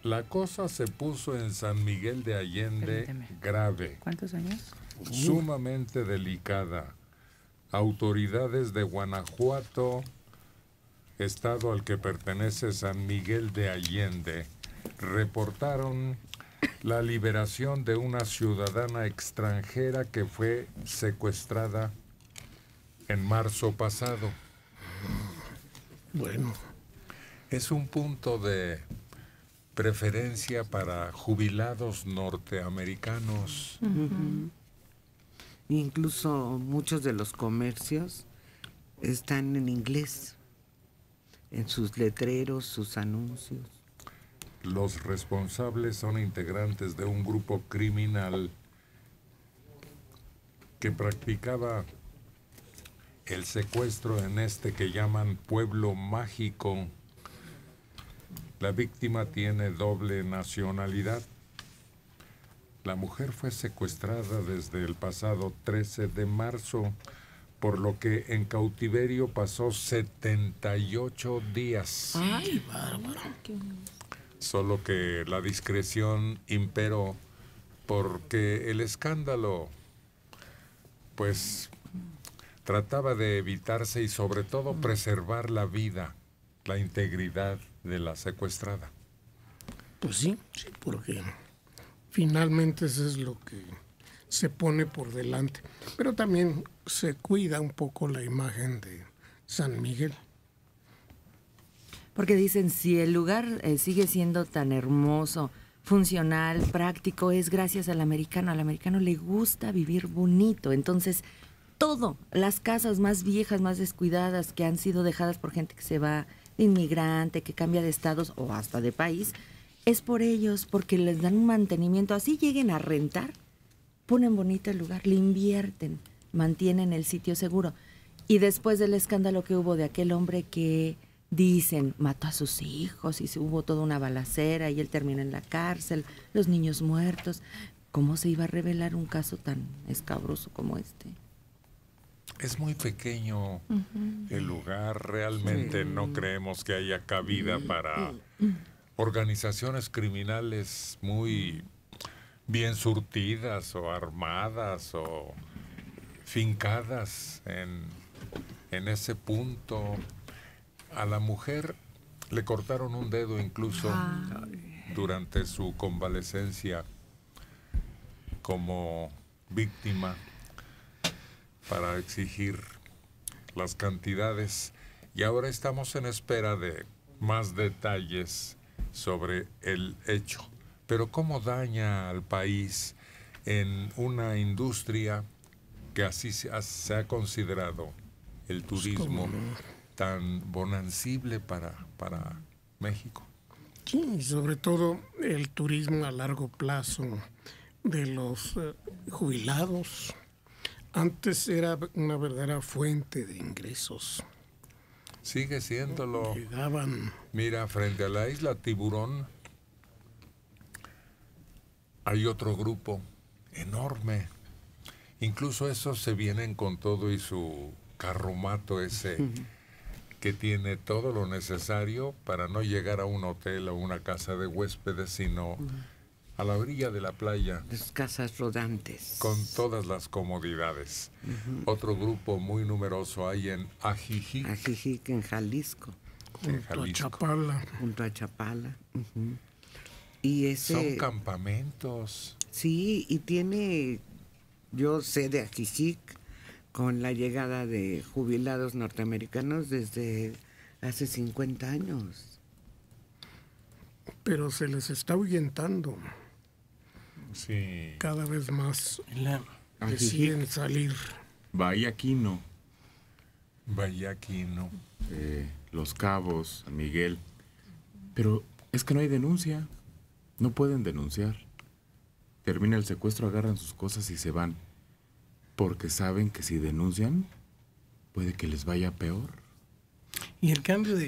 La cosa se puso en San Miguel de Allende Permíteme. grave, ¿Cuántos años? sumamente delicada. Autoridades de Guanajuato, estado al que pertenece San Miguel de Allende, reportaron la liberación de una ciudadana extranjera que fue secuestrada en marzo pasado. Bueno, Es un punto de preferencia para jubilados norteamericanos. Incluso muchos de los comercios están en inglés, en sus letreros, sus anuncios. Los responsables son integrantes de un grupo criminal que practicaba el secuestro en este que llaman Pueblo Mágico. La víctima tiene doble nacionalidad. La mujer fue secuestrada desde el pasado 13 de marzo, por lo que en cautiverio pasó 78 días. ¡ay, bárbaro! Solo que la discreción imperó porque el escándalo, pues, trataba de evitarse y sobre todo preservar la vida, la integridad de la secuestrada. Pues sí, sí, porque finalmente eso es lo que se pone por delante. Pero también se cuida un poco la imagen de San Miguel. Porque dicen, si el lugar sigue siendo tan hermoso, funcional, práctico, es gracias al americano. Al americano le gusta vivir bonito. Entonces, todo, las casas más viejas, más descuidadas, que han sido dejadas por gente que se va de inmigrante, que cambia de estados o hasta de país, es por ellos, porque les dan un mantenimiento. Así lleguen a rentar, ponen bonito el lugar, le invierten, mantienen el sitio seguro. Y después del escándalo que hubo de aquel hombre que dicen mató a sus hijos y hubo toda una balacera y él terminó en la cárcel, los niños muertos, ¿cómo se iba a revelar un caso tan escabroso como este? Es muy pequeño el lugar, realmente no creemos que haya cabida para organizaciones criminales muy bien surtidas o armadas o fincadas en ese punto. A la mujer le cortaron un dedo incluso durante su convalecencia como víctima para exigir las cantidades, y ahora estamos en espera de más detalles sobre el hecho. Pero ¿cómo daña al país en una industria que así se ha considerado el turismo tan bonancible para México? Sí, y sobre todo el turismo a largo plazo de los jubilados. Antes era una verdadera fuente de ingresos. Sigue siéndolo. Llegaban. Mira, frente a la isla Tiburón hay otro grupo enorme. Incluso esos se vienen con todo y su carromato ese que tiene todo lo necesario para no llegar a un hotel o una casa de huéspedes, sino a la orilla de la playa. Las casas rodantes. Con todas las comodidades. Otro grupo muy numeroso hay en Ajijic. Ajijic, en Jalisco. Junto a Chapala. Junto a Chapala. Y ese... Son campamentos. Sí, y tiene... Yo sé de Ajijic con la llegada de jubilados norteamericanos desde hace 50 años. Pero se les está ahuyentando. Sí. Cada vez más Ajijic. deciden salir. Bahía Quino, Los Cabos, San Miguel. Pero es que no hay denuncia. No pueden denunciar. Termina el secuestro, agarran sus cosas y se van. Porque saben que si denuncian, puede que les vaya peor. Y el cambio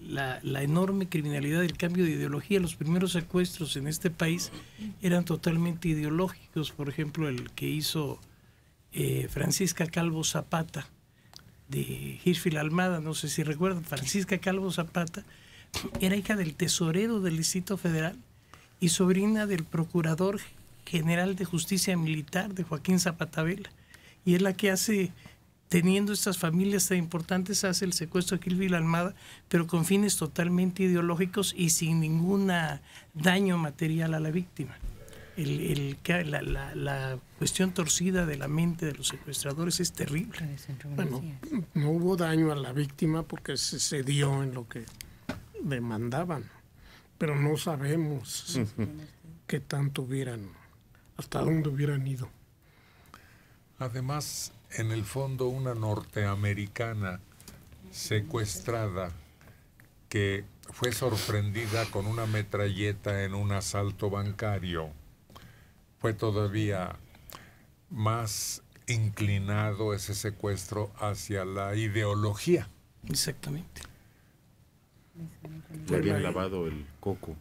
la enorme criminalidad, el cambio de ideología, los primeros secuestros en este país eran totalmente ideológicos. Por ejemplo, el que hizo Francisca Calvo Zapata, de Hirschfeld Almada, no sé si recuerdan, Francisca Calvo Zapata era hija del tesorero del Distrito Federal y sobrina del Procurador General de Justicia Militar de Joaquín Zapata Vela. Y es la que hace, teniendo estas familias tan importantes, hace el secuestro de Kilvil Almada, pero con fines totalmente ideológicos y sin ningún daño material a la víctima. La cuestión torcida de la mente de los secuestradores es terrible. Bueno, no hubo daño a la víctima porque se cedió en lo que demandaban, pero no sabemos qué tanto hubieran, hasta dónde hubieran ido. Además, en el fondo, una norteamericana secuestrada que fue sorprendida con una metralleta en un asalto bancario, fue todavía más inclinado ese secuestro hacia la ideología. Exactamente. Le habían lavado el coco.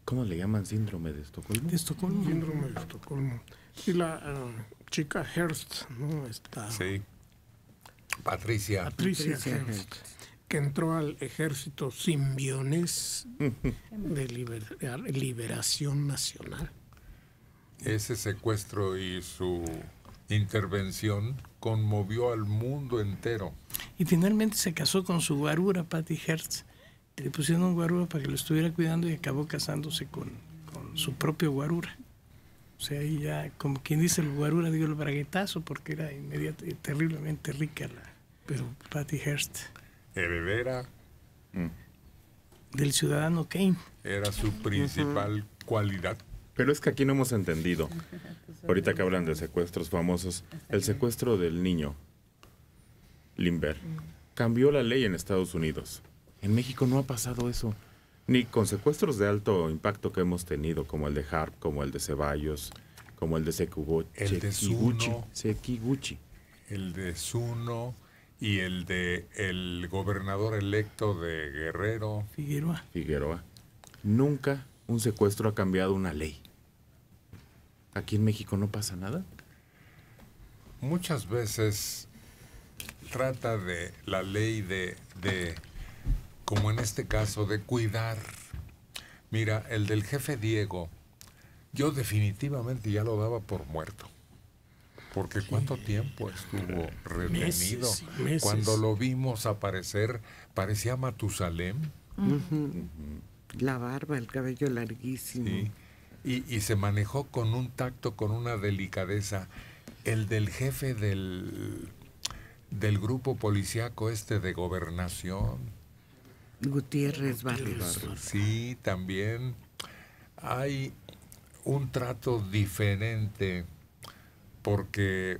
¿Cómo le llaman? ¿Síndrome de Estocolmo? De Estocolmo. Síndrome de Estocolmo. Y la chica Hearst, ¿no? Sí. Patricia Hearst, que entró al ejército simbionés de Liberación Nacional. Ese secuestro y su intervención conmovió al mundo entero. Y finalmente se casó con su guarura, Patty Hearst. Le pusieron un guarura para que lo estuviera cuidando y acabó casándose con su propio guarura. O sea, ahí ya, como quien dice, el guarura dio el braguetazo porque era terriblemente rica pero Patty Hearst. Heredera. Del ciudadano Kane. Era su principal cualidad. Pero es que aquí no hemos entendido. Ahorita que hablan de secuestros famosos, el secuestro del niño Lindbergh cambió la ley en Estados Unidos. En México no ha pasado eso. Ni con secuestros de alto impacto que hemos tenido, como el de Harp, como el de Ceballos, como el de Sekiguchi. El de Zuno y el de el gobernador electo de Guerrero. Figueroa. Nunca un secuestro ha cambiado una ley. ¿Aquí en México no pasa nada? Muchas veces trata de la ley de como en este caso, de cuidar. Mira, el del jefe Diego, yo definitivamente ya lo daba por muerto. Porque cuánto tiempo estuvo retenido. Meses. Cuando lo vimos aparecer, parecía Matusalem. La barba, el cabello larguísimo. Sí. Y se manejó con un tacto, con una delicadeza. El del jefe del grupo policíaco de Gobernación. Gutiérrez Barrios. Sí, también hay un trato diferente porque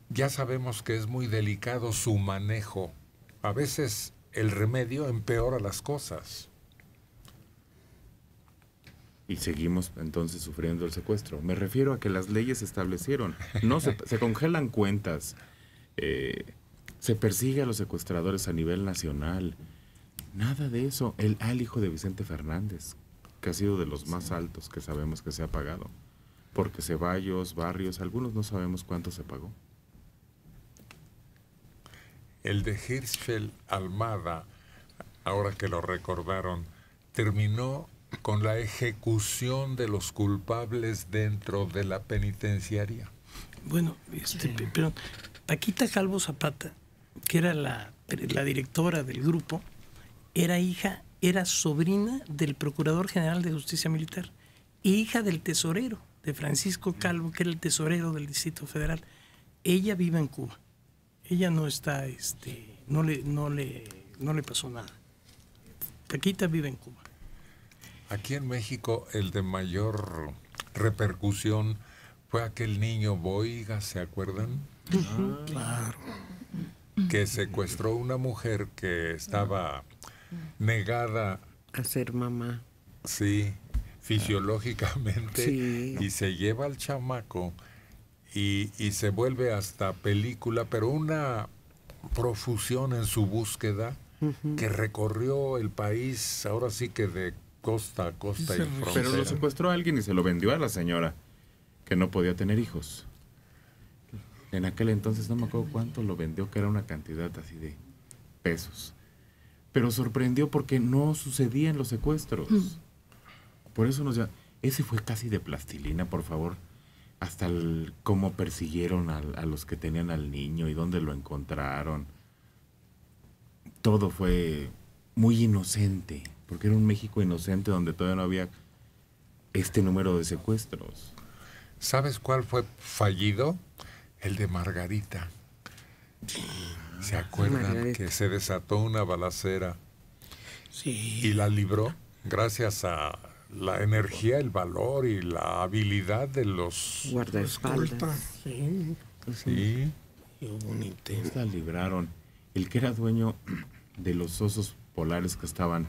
ya sabemos que es muy delicado su manejo. A veces el remedio empeora las cosas. Y seguimos entonces sufriendo el secuestro. Me refiero a que las leyes se establecieron. No se congelan cuentas. Se persigue a los secuestradores a nivel nacional. Nada de eso. El hijo de Vicente Fernández, que ha sido de los más altos que sabemos que se ha pagado. Porque Ceballos, Barrios, algunos no sabemos cuánto se pagó. El de Hirschfeld Almada, ahora que lo recordaron, terminó con la ejecución de los culpables dentro de la penitenciaria. Bueno, pero Paquita Calvo Zapata, que era la directora del grupo, era sobrina del Procurador General de Justicia Militar y hija del tesorero, de Francisco Calvo, que era el tesorero del Distrito Federal. Ella vive en Cuba. Ella no está, no le pasó nada. Paquita vive en Cuba. Aquí en México el de mayor repercusión fue aquel niño Boiga, ¿se acuerdan? Claro. Que secuestró una mujer que estaba negada A ser mamá. sí, fisiológicamente, Sí. y se lleva al chamaco y se vuelve hasta película, pero una profusión en su búsqueda que recorrió el país, ahora sí que de costa a costa y frontera. Pero lo secuestró a alguien y se lo vendió a la señora, que no podía tener hijos. En aquel entonces no me acuerdo cuánto lo vendió, que era una cantidad así de pesos. pero sorprendió porque no sucedían los secuestros. Por eso ese fue casi de plastilina, por favor. Hasta cómo persiguieron a los que tenían al niño y dónde lo encontraron. Todo fue muy inocente, porque era un México inocente donde todavía no había este número de secuestros. ¿Sabes cuál fue fallido? El de Margarita. ¿Se acuerdan Margarita. que se desató una balacera Sí. y la libró gracias a la energía, el valor y la habilidad de los... Escolta, Guardaespaldas. sí. Sí, Qué bonito. La libraron. El que era dueño de los osos polares que estaban...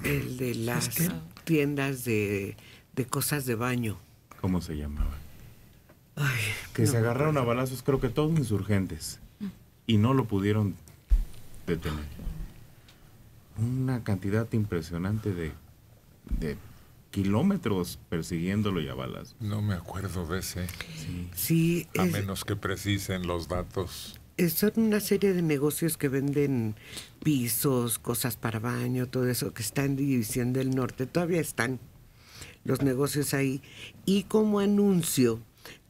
El de las tiendas de cosas de baño. ¿Cómo se llamaba? Ay, Que se agarraron a balazos, creo que todos insurgentes. Y no lo pudieron detener. Una cantidad impresionante de kilómetros persiguiéndolo y a balazos. no me acuerdo de ese, sí, a menos que precisen los datos. son una serie de negocios que venden pisos, cosas para baño, todo eso que está en División del Norte. Todavía están los negocios ahí. Y como anuncio,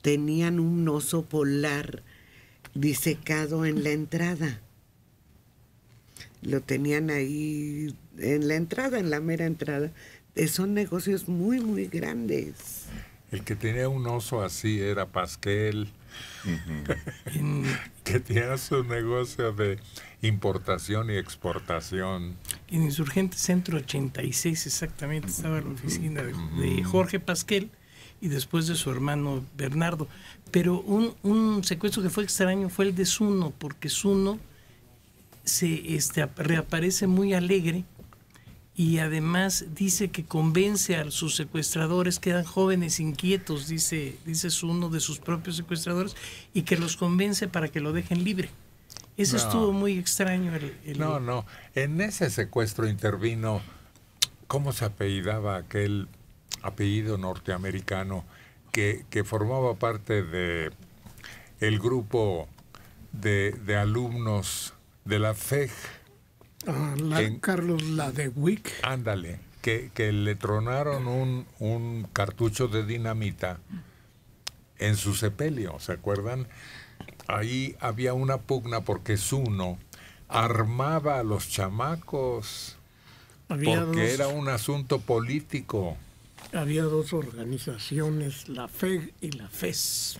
tenían un oso polar disecado en la entrada. Lo tenían ahí en la entrada, en la mera entrada. Son negocios muy, muy grandes. El que tenía un oso así era Pasquel, que tenía su negocio de importación y exportación. En Insurgente Centro 86 exactamente estaba la oficina de Jorge Pasquel y después de su hermano Bernardo. Pero un secuestro que fue extraño fue el de Zuno, porque Zuno reaparece muy alegre y además dice que convence a sus secuestradores, que eran jóvenes inquietos, dice Zuno, de sus propios secuestradores, y que los convence para que lo dejen libre. Eso No. estuvo muy extraño. No, en ese secuestro intervino, ¿cómo se apellidaba aquel apellido norteamericano que formaba parte de el grupo de alumnos de la FEG? Carlos Ladewick. Ándale, que le tronaron un cartucho de dinamita en su sepelio, ¿se acuerdan? Ahí había una pugna porque Zuno armaba a los chamacos porque era un asunto político. Había dos organizaciones, la FEG y la FES.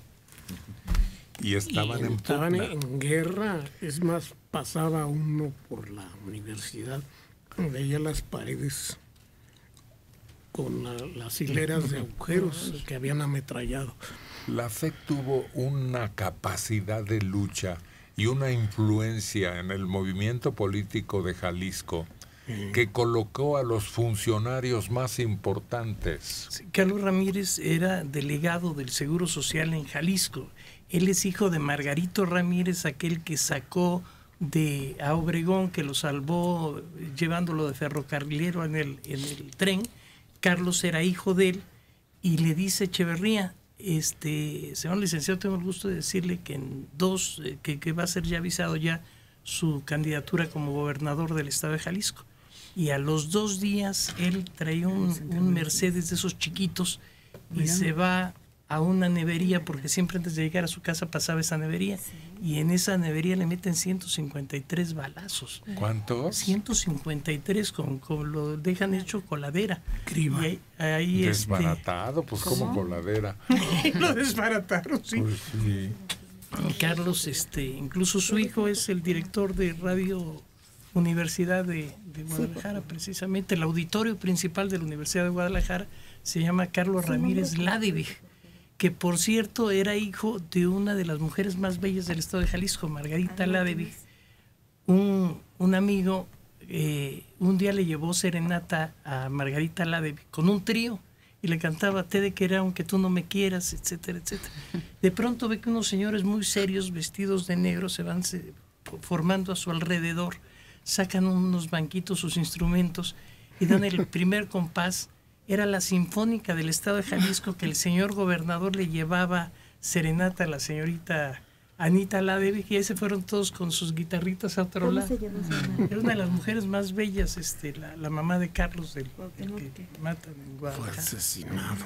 Y estaban en Estaban pugna. en guerra. Es más, pasaba uno por la universidad, veía las paredes con las hileras de agujeros que habían ametrallado. La FEC tuvo una capacidad de lucha y una influencia en el movimiento político de Jalisco que colocó a los funcionarios más importantes. Sí, Carlos Ramírez era delegado del Seguro Social en Jalisco. Él es hijo de Margarito Ramírez, aquel que sacó a Obregón, que lo salvó llevándolo de ferrocarrilero en el tren. Carlos era hijo de él y le dice Echeverría, señor licenciado, tengo el gusto de decirle que que va a ser ya avisado ya su candidatura como gobernador del estado de Jalisco. Y a los 2 días él trae un Mercedes de esos chiquitos y se va a una nevería, porque siempre antes de llegar a su casa pasaba esa nevería, y en esa nevería le meten 153 balazos. ¿Cuántos? 153 con lo dejan hecho coladera. Criba. Y ahí Desbaratado, pues como coladera. lo desbarataron, sí. Pues sí. Carlos, incluso su hijo es el director de Radio Universidad de Guadalajara, precisamente. El auditorio principal de la Universidad de Guadalajara se llama Carlos Ramírez Ladevig, que por cierto era hijo de una de las mujeres más bellas del estado de Jalisco, Margarita Ladevig. Un amigo un día le llevó serenata a Margarita Ladevig con un trío y le cantaba "Te de querer aunque tú no me quieras", etcétera, etcétera. De pronto ve que unos señores muy serios vestidos de negro se van formando a su alrededor, sacan unos banquitos, sus instrumentos y dan el primer compás. Era la Sinfónica del estado de Jalisco, que el señor gobernador le llevaba serenata a la señorita Anita Ladevich, y ahí se fueron todos con sus guitarritas a otro ¿Cómo lado. se llama su mamá? Era una de las mujeres más bellas, la mamá de Carlos, el que matan en Fue Guadalajara. asesinado.